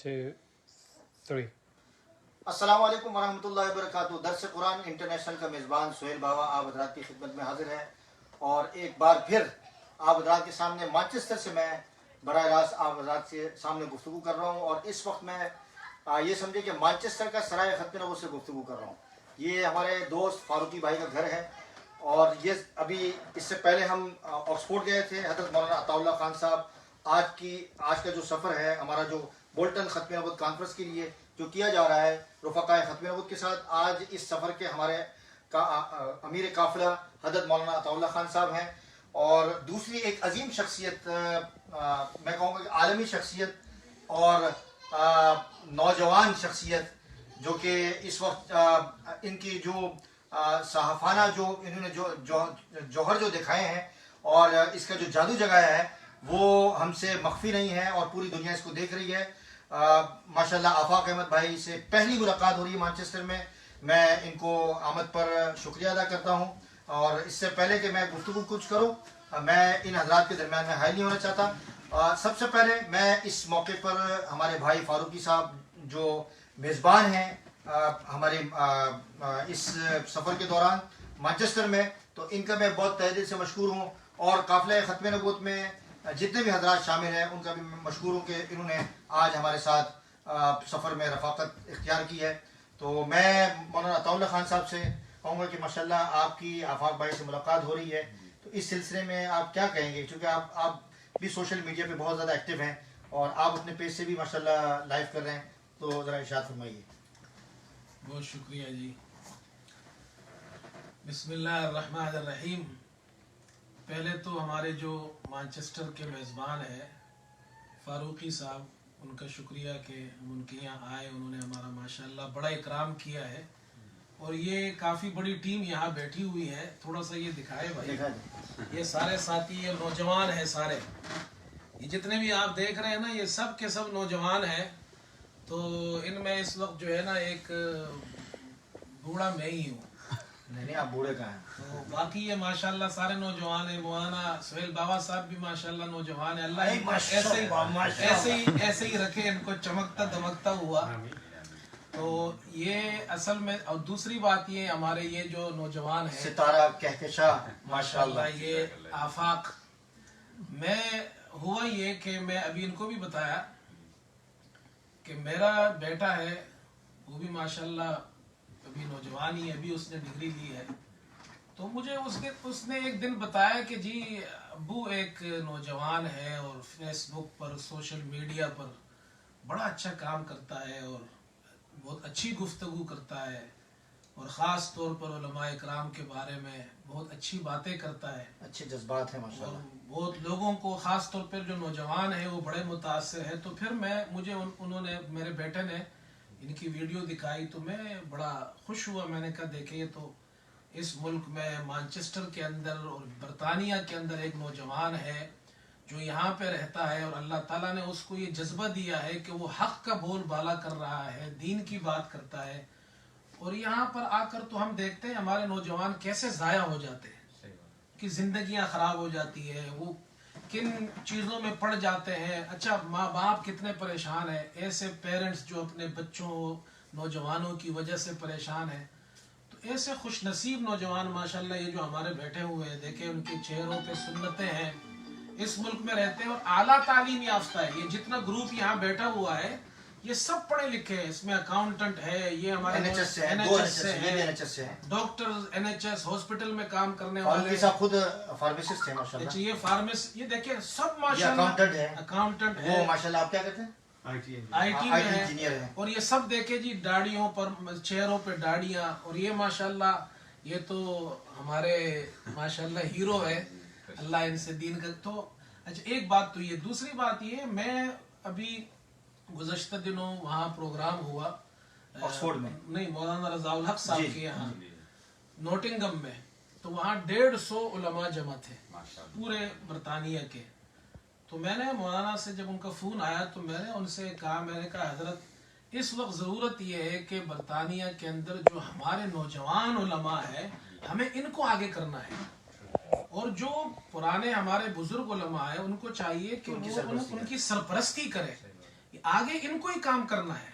2, 3. अस्सलाम वालेकुम वरहमतुल्लाहि वबरकातुहू। दर्स कुरान इंटरनेशनल का मेज़बान सुहेल बावा आप हज़रात की खिदमत में हाजिर है और एक बार फिर आप हज़रात के सामने मैनचेस्टर से मैं बराह रास्त आप हज़रात से सामने गुफ्तगू कर रहा हूँ। और इस वक्त मैं ये समझे कि मैनचेस्टर का सराय ख़त्म नबूवत से गुफ्तगू कर रहा हूँ। ये हमारे दोस्त फारूकी भाई का घर है और ये अभी इससे पहले हम ऑक्सफोर्ड गए थे। हज़रत मौलाना अताउल्लाह खान साहब आज का जो सफ़र है हमारा जो बोल्टन ख़त्म नबूवत कॉन्फ्रेंस के लिए जो किया जा रहा है रफ़क़ाए ख़त्म नबूवत के साथ, आज इस सफ़र के हमारे अमीर काफ़िला हज़रत मौलाना अताउल्लाह खान साहब हैं। और दूसरी एक अजीम शख्सियत, मैं कहूँगा कि आलमी शख्सियत और नौजवान शख्सियत, जो कि इस वक्त इनकी जो सहाफ़ाना जो इन्होंने जौहर जो दिखाए हैं और इसका जो जादू जगाया है वो हमसे मख्फी नहीं है और पूरी दुनिया इसको देख रही है। माशाल्लाह आफाक अहमद भाई से पहली मुलाकात हो रही है मैनचेस्टर में। मैं इनको आमद पर शुक्रिया अदा करता हूँ और इससे पहले कि मैं गुफ्तगू कुछ करूँ, मैं इन हज़रात के दरमियान में हाई नहीं होना चाहता। सबसे पहले मैं इस मौके पर हमारे भाई फारूकी साहब जो मेज़बान हैं हमारे इस सफ़र के दौरान मैनचेस्टर में, तो इनका मैं बहुत तहे दिल से मशकूर हूँ। और काफ़िला ख़त्म नबूवत में जितने भी हज़रात शामिल हैं उनका भी मैं मशकूर हूँ कि इन्होंने आज हमारे साथ सफ़र में रफ़ाकत इख्तियार की है। तो मैं मौलाना अताउल्लाह खान साहब से कहूँगा कि माशाल्लाह आपकी आफाक भाई से मुलाकात हो रही है, तो इस सिलसिले में आप क्या कहेंगे, क्योंकि आप भी सोशल मीडिया पे बहुत ज़्यादा एक्टिव हैं और आप अपने पेज से भी माशाल्लाह लाइव कर रहे हैं, तो ज़रा इरशाद फरमाइए। बहुत शुक्रिया जी। बिस्मिल्लाहिर्रहमानिर्रहीम। पहले तो हमारे जो मैनचेस्टर के मेज़बान हैं फारूकी साहब, उनका शुक्रिया कि हम उनके यहाँ आए, उन्होंने हमारा माशाल्लाह बड़ा इकराम किया है। और ये काफ़ी बड़ी टीम यहाँ बैठी हुई है, थोड़ा सा ये दिखाए भाई। ये सारे साथी ये नौजवान हैं सारे, ये जितने भी आप देख रहे हैं ना ये सब के सब नौजवान हैं। तो इनमें इस वक्त जो है ना एक बूढ़ा मैं ही हूँ। नहीं आप बूढ़े कहाँ हैं? तो बाकी ये माशाल्लाह सारे नौजवान हैं। मौलाना सुहेल बाबा साहब भी माशाल्लाह नौजवान है। अल्लाह ऐसे ही रखे इनको चमकता दमकता हुआ। तो ये असल में, और दूसरी बात ये हमारे ये जो नौजवान है सितारा कहकशां माशाल्लाह, ये आफाक मैं हुआ ये कि मैं अभी इनको भी बताया कि मेरा बेटा है वो भी माशाल्लाह अभी नौजवान ही है, अभी उसने डिग्री ली है। तो मुझे उसने एक दिन बताया कि जी अब्बू एक नौजवान है और फेसबुक पर सोशल मीडिया पर बड़ा अच्छा काम करता है और बहुत अच्छी गुफ्तगू करता है और ख़ास तौर पर उलमा इकराम के बारे में बहुत अच्छी बातें करता है। अच्छे जज्बात हैं और माशाल्लाह। बहुत लोगों को ख़ास तौर पर जो नौजवान है वो बड़े मुतासर है। तो फिर मुझे उन्होंने मेरे बेटे ने इनकी वीडियो दिखाई तो मैं बड़ा खुश हुआ। मैंने कहा देखे ये तो इस मुल्क में मैनचेस्टर के अंदर और बरतानिया के अंदर एक नौजवान है जो यहाँ पे रहता है और अल्लाह ताला ने उसको ये जज्बा दिया है कि वो हक़ का बोल बाला कर रहा है, दीन की बात करता है। और यहाँ पर आकर तो हम देखते हैं हमारे नौजवान कैसे ज़ाया हो जाते हैं, कि ज़िंदगियाँ ख़राब हो जाती है, वो किन चीज़ों में पड़ जाते हैं। अच्छा माँ बाप कितने परेशान हैं, ऐसे पेरेंट्स जो अपने बच्चों नौजवानों की वजह से परेशान हैं। तो ऐसे खुश नसीब नौजवान माशाल्लाह ये जो हमारे बैठे हुए हैं, देखें उनके चेहरों पे सुन्नतें हैं, इस मुल्क में रहते हैं और आला तालीम याफ्ता है। ये जितना ग्रुप यहाँ बैठा हुआ है ये सब पढ़े लिखे हैं। इसमें अकाउंटेंट है, ये हमारे NHS से है, डॉक्टर NHS हॉस्पिटल में काम करने और वाले, खुद फार्मासिस्ट है माशाल्लाह। ये फार्मेसिस्ट, ये देखिए सब माशाल्लाह अकाउंटेंट है। वो माशाल्लाह आप क्या करते हैं? IT में इंजीनियर है। और ये सब देखे जी दाढ़ियों पर, चेहरों पे दाढ़ियाँ, और ये माशाल्लाह ये तो हमारे माशाल्लाह हीरो है, अल्लाह इनसे दीन का। तो अच्छा एक बात तो ये, दूसरी बात ये, मैं अभी गुज़श्ता दिनों वहाँ प्रोग्राम हुआ ऑक्सफोर्ड में, नहीं मौलाना रज़ाउल हक साहब के यहाँ नोटिंगम में, तो वहाँ 150 उलमा जमा थे पूरे बरतानिया के। तो मैंने मौलाना से जब उनका फ़ोन आया तो मैंने उनसे कहा, मैंने कहा हज़रत इस वक्त ज़रूरत ये है कि बरतानिया के अंदर जो हमारे नौजवान उलमा है हमें इनको आगे करना है, और जो पुराने हमारे बुजुर्ग उलमा है उनको चाहिए कि वो उनकी सरपरस्ती करें। आगे इनको ही काम करना है।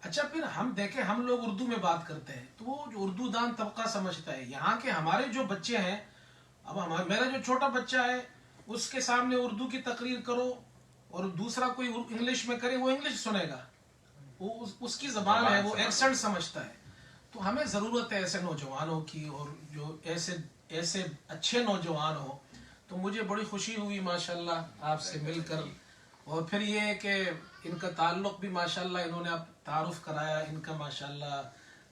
अच्छा, फिर हम देखें, हम लोग उर्दू में बात करते हैं तो वो जो उर्दू दान तबका समझता है, यहाँ के हमारे जो बच्चे हैं, अब हमारा मेरा जो छोटा बच्चा है उसके सामने उर्दू की तकरीर करो और दूसरा कोई इंग्लिश में करे, वो इंग्लिश सुनेगा, वो उसकी जबान है, वो एक्सेंट समझता है। तो हमें ज़रूरत है ऐसे नौजवानों की, और जो ऐसे अच्छे नौजवान हो। तो मुझे बड़ी खुशी हुई माशाल्लाह आपसे मिलकर। और फिर ये है कि इनका ताल्लुक़ भी माशाल्लाह, इन्होंने आप तारुफ कराया, इनका माशाल्लाह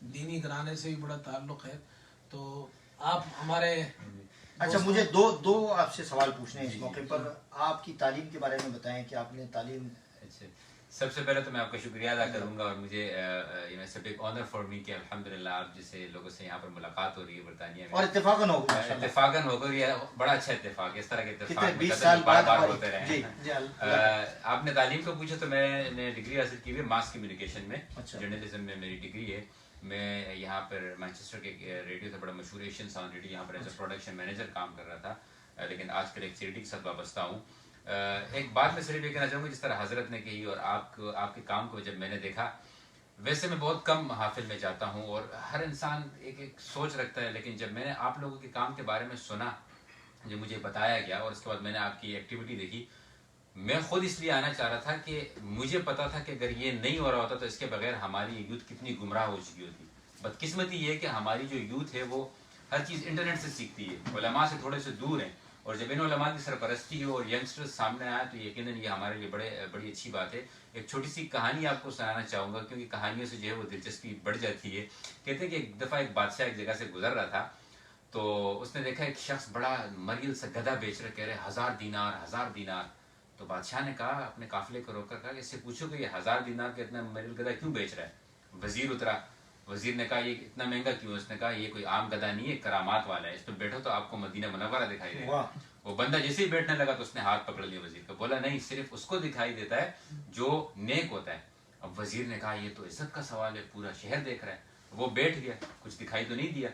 दीनी घराने से भी बड़ा ताल्लुक़ है। तो आप हमारे अच्छा, मुझे दो आपसे सवाल पूछने हैं इस मौके पर। आपकी तालीम के बारे में बताएं कि आपने तालीम। अच्छा, सबसे पहले तो मैं आपका शुक्रिया अदा करूंगा, और मुझे it's a big honour for me कि अल्हम्दुलिल्लाह आप जैसे लोगों से यहाँ पर मुलाकात हो रही है बरतानिया में, और इत्तेफाकन हो गया, इत्तेफाकन हो गई, ये बड़ा अच्छा इत्तेफाक है। इस तरह के इत्तेफाक 20 साल बाद बार होते जी, रहे। आपने तालीम को पूछा तो मैंने डिग्री हासिल की है मास कम्युनिकेशन में, अच्छा। जर्नलिज्म में मेरी डिग्री है। मैं यहाँ पर मैनचेस्टर के रेडियो से बड़ा मशहूर एशियन साउंड रेडियो, यहाँ पर एज ए प्रोडक्शन मैनेजर काम कर रहा था, लेकिन आजकल एक चैरिटी के साथ वाबस्ता हूँ। एक बात मैं सिर्फ ये कहना चाहूँगा, जिस तरह हजरत ने कही और आपके काम को जब मैंने देखा, वैसे मैं बहुत कम हाफिल में जाता हूँ और हर इंसान एक सोच रखता है, लेकिन जब मैंने आप लोगों के काम के बारे में सुना, जो मुझे बताया गया, और उसके बाद मैंने आपकी एक्टिविटी देखी, मैं खुद इसलिए आना चाह रहा था कि मुझे पता था कि अगर ये नहीं हो रहा होता तो इसके बगैर हमारी यूथ कितनी गुमराह हो चुकी होती। बदकिस्मती ये है कि हमारी जो यूथ है वो हर चीज़ इंटरनेट से सीखती है, उलमा से थोड़े से दूर हैं, और जब इन उलमा की सरपरस्ती हो और यंगस्टर्स सामने आए तो यकीनन ये हमारे लिए बड़ी अच्छी बात है। एक छोटी सी कहानी आपको सुनाना चाहूँगा, क्योंकि कहानियों से जो है वो दिलचस्पी बढ़ जाती है। कहते हैं कि एक दफ़ा एक बादशाह एक जगह से गुजर रहा था, तो उसने देखा एक शख्स बड़ा मरील सा गधा बेच रहा, कह रहे 1000 दीनार 1000 दीनार। तो बादशाह ने कहा, अपने काफिले को रोककर कहा, इससे पूछो कि ये 1000 दीनार का इतना मरील गधा क्यों बेच रहा है। वजीर उतरा, वजीर ने कहा ये इतना महंगा क्यों। उसने कहा ये कोई आम गधा नहीं है, करामात वाला है, इस पर बैठो तो आपको मदीना मुनव्वरा दिखाई देगा। वो बंदा जैसे ही बैठने लगा तो उसने हाथ पकड़ लिया वजीर का, बोला नहीं, सिर्फ उसको दिखाई देता है जो नेक होता है। अब वजीर ने कहा ये तो इज्जत का सवाल है, पूरा शहर देख रहा है। वो बैठ गया, कुछ दिखाई तो नहीं दिया।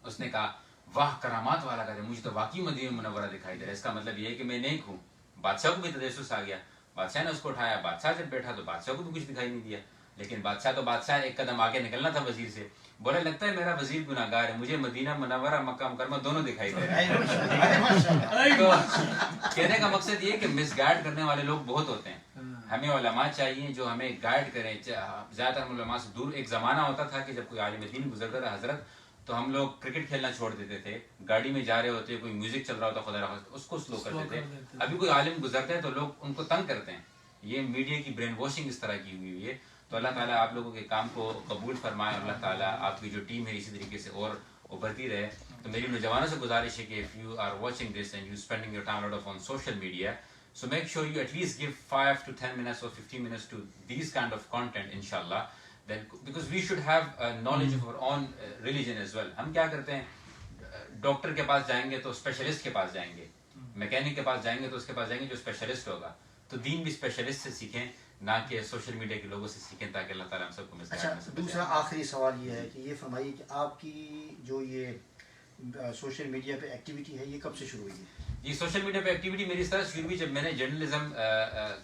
उसने कहा वाह, करामात वाला गधा, मुझे तो वाकई मदीना मुनव्वरा दिखाई दे रहा है, इसका मतलब ये है कि मैं नेक हूँ। बादशाह को भी तजस्सुस आ गया, बादशाह ने उसको उठाया, बादशाह जब बैठा तो बादशाह को भी कुछ दिखाई नहीं दिया। लेकिन बादशाह तो बादशाह, एक कदम आगे निकलना था वजीर से, बोला लगता है मेरा वजीर गुनाहगार है, मुझे मदीना मुनव्वरा मक्का मुकर्रमा दोनों दिखाई दे रहे हैं। तो कहने का मकसद ये कि मिसगाइड करने वाले लोग बहुत होते हैं। हमें उलमा चाहिए जो हमें गाइड करें। ज्यादातर उलमा से दूर, एक जमाना होता था कि जब कोई आलिम दीन गुजरता था हजरत, तो हम लोग क्रिकेट खेलना छोड़ देते थे, गाड़ी में जा रहे होते, कोई म्यूजिक चल रहा होता, खुदा रहा उसको स्लो कर देते थे। अभी कोई आलिम गुजरते हैं तो लोग उनको तंग करते हैं। ये मीडिया की ब्रेन वॉशिंग इस तरह की हुई है। तो अल्लाह ताला आप लोगों के काम को कबूल फरमाए, अल्लाह ताला आपकी जो टीम है इसी तरीके से और उभरती रहे। तो मेरी नौजवानों से गुजारिश है कि if you are watching this and you spending your time on social media, so make sure you at least give 5 to 10 minutes or 15 minutes to these kind of content, inshallah. Then because we should have knowledge of our own religion as well. हम क्या करते हैं, doctor के पास जाएंगे तो specialist के पास जाएंगे, mechanic के पास जाएंगे तो उसके पास जाएंगे जो स्पेशलिस्ट होगा। तो दीन भी स्पेशलिस्ट से सीखें, ना कि सोशल मीडिया के लोगों से सीखें, ताकि अल्लाह ताला हम सबको मिसाल। अच्छा, दूसरा आखिरी सवाल ये है कि ये फरमाइए कि आपकी जो ये सोशल मीडिया पे एक्टिविटी है ये कब से शुरू हुई है? ये सोशल मीडिया पे एक्टिविटी मेरी इस तरह शुरू हुई जब मैंने जर्नलिज्म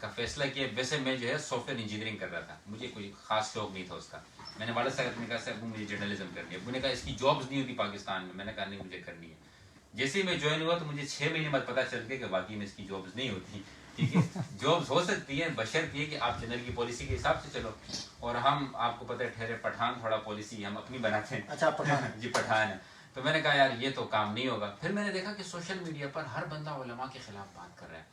का फैसला किया। वैसे मैं जो है सॉफ्टवेयर इंजीनियरिंग कर रहा था, मुझे कोई खास शौक नहीं था उसका। मैंने वालिद साहब ने कहा सर मुझे जर्नलिज्म करनी है, उन्होंने कहा इसकी जॉब्स नहीं होती पाकिस्तान में। मैंने कहा नहीं, मुझे करनी है। जैसे ही मैं ज्वाइन हुआ तो मुझे 6 महीने बाद पता चल गया कि बाकी में इसकी जॉब्स नहीं होती। ठीक है, जॉब्स हो सकती है बशर्ते कि आप चैनल की पॉलिसी के हिसाब से चलो। और हम, आपको पता है, ठहरे पठान, थोड़ा पॉलिसी हम अपनी बनाते हैं। अच्छा, पठान जी पठान है। तो मैंने कहा यार ये तो काम नहीं होगा। फिर मैंने देखा कि सोशल मीडिया पर हर बंदा उलमा के खिलाफ बात कर रहा है,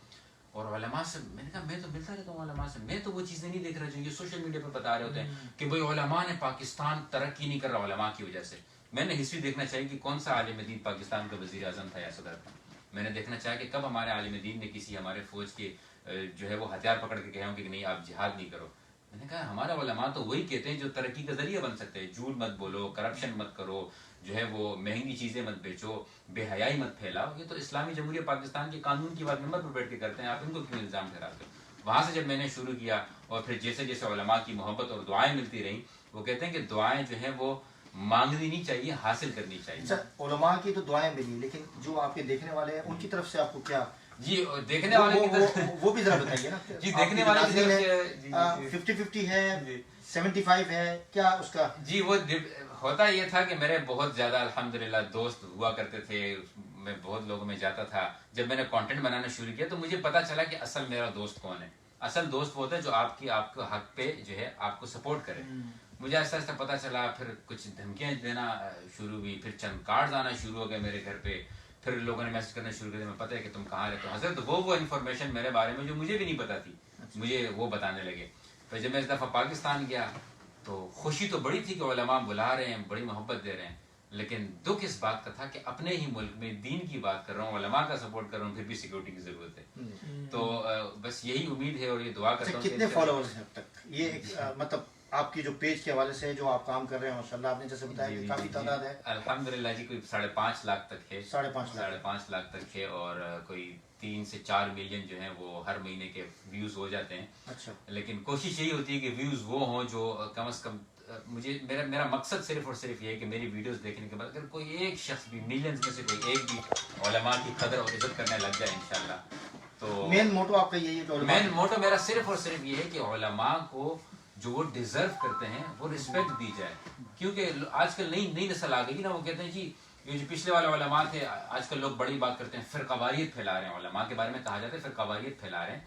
और उलमा से मैंने कहा मैं तो मिलता रहता हूँ उलमा से, मैं तो वो चीज़ें नहीं देख रहा जो ये सोशल मीडिया पर बता रहे होते हैं कि भाई उलमा ने पाकिस्तान तरक्की नहीं कर रहा उलमा की वजह से। मैंने हिस्ट्री देखना चाहिए कि कौन सा आलिम दीन पाकिस्तान का वज़ीर आज़म था या सदर था। मैंने देखना चाहा कि कब हमारे आलिम दीन ने किसी हमारे फौज के जो है वो हथियार पकड़ के कहे कि नहीं आप जिहाद नहीं करो। मैंने कहा हमारा उलमा तो वही कहते हैं जो तरक्की का जरिया बन सकते हैं। झूठ मत बोलो, करप्शन मत करो, जो है वो महंगी चीज़ें मत बेचो, बेहयाई मत फैलाओ। ये तो इस्लामी जमहूरिया पाकिस्तान के कानून की बात नंबर पर बैठ के करते हैं, आप इनको क्यों इल्ज़ाम ठहराते हो। वहाँ से जब मैंने शुरू किया और फिर जैसे जैसे उलमा की मोहब्बत और दुआएं मिलती रहीं, वो कहते हैं कि दुआएं जो हैं वो मांगनी नहीं चाहिए, हासिल करनी चाहिए। अच्छा, उलमा की तो दुआएं मिली, लेकिन जो आपके देखने वाले हैं उनकी तरफ से आपको क्या جی دیکھنے والے کی طرف وہ بھی ذرا بتائیے نا. جی دیکھنے والے کی طرف سے 50-50 ہے 75 ہے کیا اس کا؟ جی وہ ہوتا یہ تھا کہ میرے بہت زیادہ الحمدللہ دوست ہوا کرتے تھے, میں بہت لوگوں میں جاتا تھا. جب میں نے کانٹینٹ بنانا شروع کیا تو مجھے پتا چلا کہ اصل میرا دوست کون ہے. اصل دوست وہ ہوتا ہے جو آپ کو حق پہ جو ہے آپ کو سپورٹ کرے. مجھے آہستہ آہستہ پتا چلا, پھر کچھ دھمکیاں دینا شروع ہوئی, پھر چند کارڈز آنا شروع ہو گئے میرے گھر پہ, پھر لوگوں نے میسج کرنا شروع کر دیا میں پتہ ہے کہ تم کہاں رہتے ہو. حضرت وہ انفارمیشن میرے بارے میں جو مجھے بھی نہیں پتا تھی مجھے وہ بتانے لگے. پھر جب میں اس دفعہ پاکستان گیا تو خوشی تو بڑی تھی کہ علماء بلا رہے ہیں, بڑی محبت دے رہے ہیں, لیکن دکھ اس بات کا تھا کہ اپنے ہی ملک میں دین کی بات کر رہا ہوں, علماء کا سپورٹ کر رہا ہوں, پھر بھی سیکورٹی کی ضرورت ہے. تو بس یہی امید ہے اور یہ دعا کرتا ہوں. کتنے فالوورز ہیں اب تک یہ مطلب آپ کی جو پیج کے حوالے سے جو آپ کام کر رہے ہیں ماشاءاللہ آپ نے جیسے بتایا کہ کافی تعداد ہے؟ الحمدللہ جی کوئی 5.5 لاکھ تک ہے. 5.5 لاکھ تک ہے, اور کوئی 3 سے 4 ملین جو ہیں وہ ہر مہینے کے ویوز ہو جاتے ہیں. اچھا, لیکن کوشش یہی ہوتی ہے کہ ویوز وہ ہوں جو کم از کم مجھے میرا مقصد صرف اور صرف یہ ہے کہ میری ویڈیوز دیکھنے کے بعد اگر کوئی ایک شخص بھی ملینز میں سے کوئی ایک بھی علماء کی قدر اور عزت کرنے لگ جائے انشاءاللہ. تو مین موٹو آپ کا یہی ہے کہ مین موٹو میرا صرف اور صرف یہ ہے کہ علماء کو جو وہ ڈیزرو کرتے ہیں وہ رسپیکٹ دی جائے. کیونکہ آج کل نئی نسل آ گئی نا, وہ کہتے ہیں جی یہ جو پچھلے والے علماء تھے, آج کل لوگ بڑی بات کرتے ہیں, فرقہ واریت پھیلا رہے ہیں. علماء کے بارے میں کہا جاتا ہے فرقہ واریت پھیلا رہے ہیں,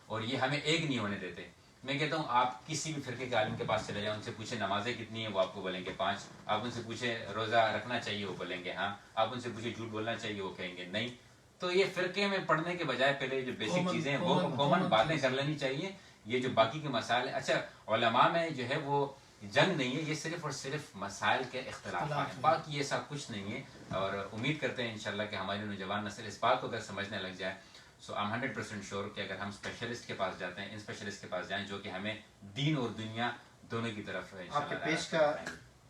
اور یہ ہمیں ایک نہیں ہونے دیتے. میں کہتا ہوں آپ کسی بھی فرقے کے عالم کے پاس چلے جائیں, ان سے پوچھیں نمازیں کتنی ہیں, وہ آپ کو بولیں گے 5. آپ ان سے پوچھیں روزہ رکھنا چاہیے, وہ بولیں گے ہاں. آپ ان سے پوچھیں جھوٹ بولنا چاہیے, وہ کہیں گے نہیں. تو یہ فرقے میں پڑھنے کے بجائے پہلے جو بیسک چیزیں ہیں وہ کامن باتیں کر لینی چاہیے. یہ جو باقی کے مسائل ہیں, اچھا علماء میں جو ہے وہ جنگ نہیں ہے, یہ صرف اور صرف مسائل کے اختلاف ہیں, باقی یہ سب کچھ نہیں ہے. اور امید کرتے ہیں انشاءاللہ کہ ہماری نوجوان نسل اس بات کو اگر سمجھنے لگ جائے, سو آئی ایم 100% شیور کہ اگر ہم اسپیشلسٹ کے پاس جاتے ہیں, ان اسپیشلسٹ کے پاس جائیں جو کہ ہمیں دین اور دنیا دونوں کی طرف آپ کے پیج کا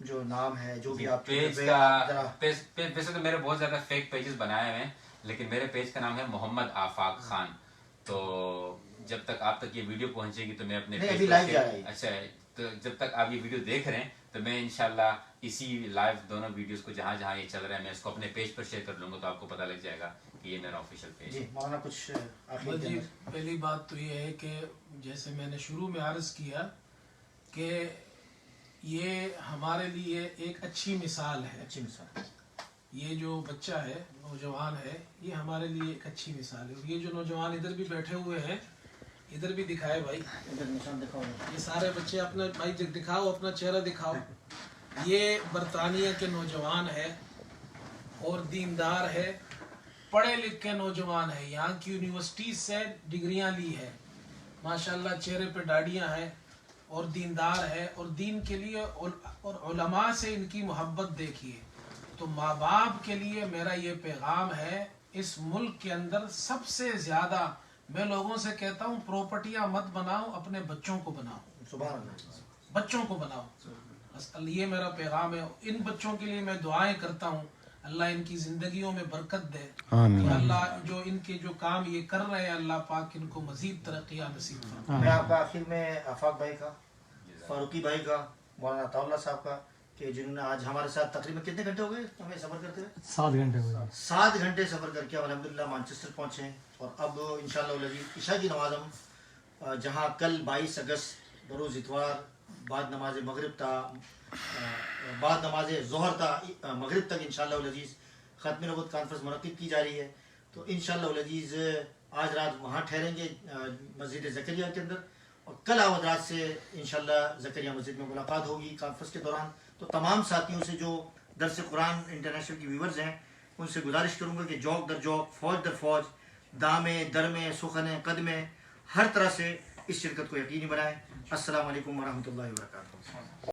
جو نام ہے جو بھی آپ پیج کا ویسے تو میرے بہت زیادہ فیک پیجز بنائے ہوئے ہیں, لیکن میرے پیج کا نام ہے محمد آفاق خان. تو جب تک آپ تک یہ ویڈیو پہنچے گی تو میں اپنے پیج پر اچھا تو جب تک آپ یہ ویڈیو دیکھ رہے ہیں تو میں انشاءاللہ اسی لائیو دونوں ویڈیوز کو جہاں جہاں یہ چل رہا ہے میں اس کو اپنے پیج پر شیئر کر لوں گا, تو آپ کو پتہ لگ جائے گا کہ یہ میرا آفیشیل پیج ہے. جی مولانا کچھ جی پہلی بات تو یہ ہے کہ جیسے میں نے شروع میں عرض کیا کہ یہ ہمارے لیے ایک اچھی مثال ہے. اچھی مثال, یہ جو بچہ ہے نوجوان ہے یہ ہمارے لیے ایک اچھی مثال ہے. اور یہ جو نوجوان ادھر بھی بیٹھے ہوئے ہیں, ادھر بھی دکھائے بھائی, ادھر نشان دکھاؤ, یہ سارے بچے اپنا بھائی دکھاؤ, اپنا چہرہ دکھاؤ. یہ برطانیہ کے نوجوان ہے اور دیندار ہے, پڑھے لکھے نوجوان ہے, یہاں کی یونیورسٹی سے ڈگریاں لی ہے, ماشاءاللہ چہرے پہ داڑیاں ہیں اور دیندار ہے, اور دین کے لیے اور علماء سے ان کی محبت دیکھیے. تو ماں باپ کے لیے میرا یہ پیغام ہے, اس ملک کے اندر سب سے زیادہ میں لوگوں سے کہتا ہوں پراپرٹیاں مت بناؤ, اپنے بچوں کو بناؤ, سبحان اللہ, بچوں کو بناؤ. بس یہ میرا پیغام ہے. ان بچوں کے لیے میں دعائیں کرتا ہوں, اللہ ان کی زندگیوں میں برکت دے, اللہ جو ان کے جو کام یہ کر رہے ہیں اللہ پاک ان کو مزید ترقیاں نصیب فرمائے. میں آپ کا آخر میں آفاق بھائی کا, فاروقی بھائی کا, مولانا عطا اللہ صاحب کا, کہ جنہوں نے آج ہمارے ساتھ تقریباً کتنے گھنٹے ہو گئے ہمیں سفر کرتے ہوئے؟ 7 گھنٹے ہوئے. 7 گھنٹے سفر کر کے الحمدللہ مانچسٹر پہنچے ہیں, اور اب انشاءاللہ عشاء کی نماز ہم جہاں کل 22 اگست بروز اتوار بعد نماز مغرب تا بعد نماز ظہر تا مغرب تک انشاءاللہ العزیز ختم نبوت کانفرنس منعقد کی جا رہی ہے. تو انشاءاللہ العزیز آج رات وہاں ٹھہریں گے مسجد زکریا کے اندر, اور کل آج رات سے انشاءاللہ زکریا مسجد میں ملاقات ہوگی کانفرنس کے دوران. تو تمام ساتھیوں سے جو درس قرآن انٹرنیشنل کی ویورز ہیں ان سے گزارش کروں گا کہ جوک در جوک, فوج در فوج, دامے درمے سخنے قدمے ہر طرح سے اس شرکت کو یقینی بنائیں. السلام علیکم ورحمۃ اللہ وبرکاتہ.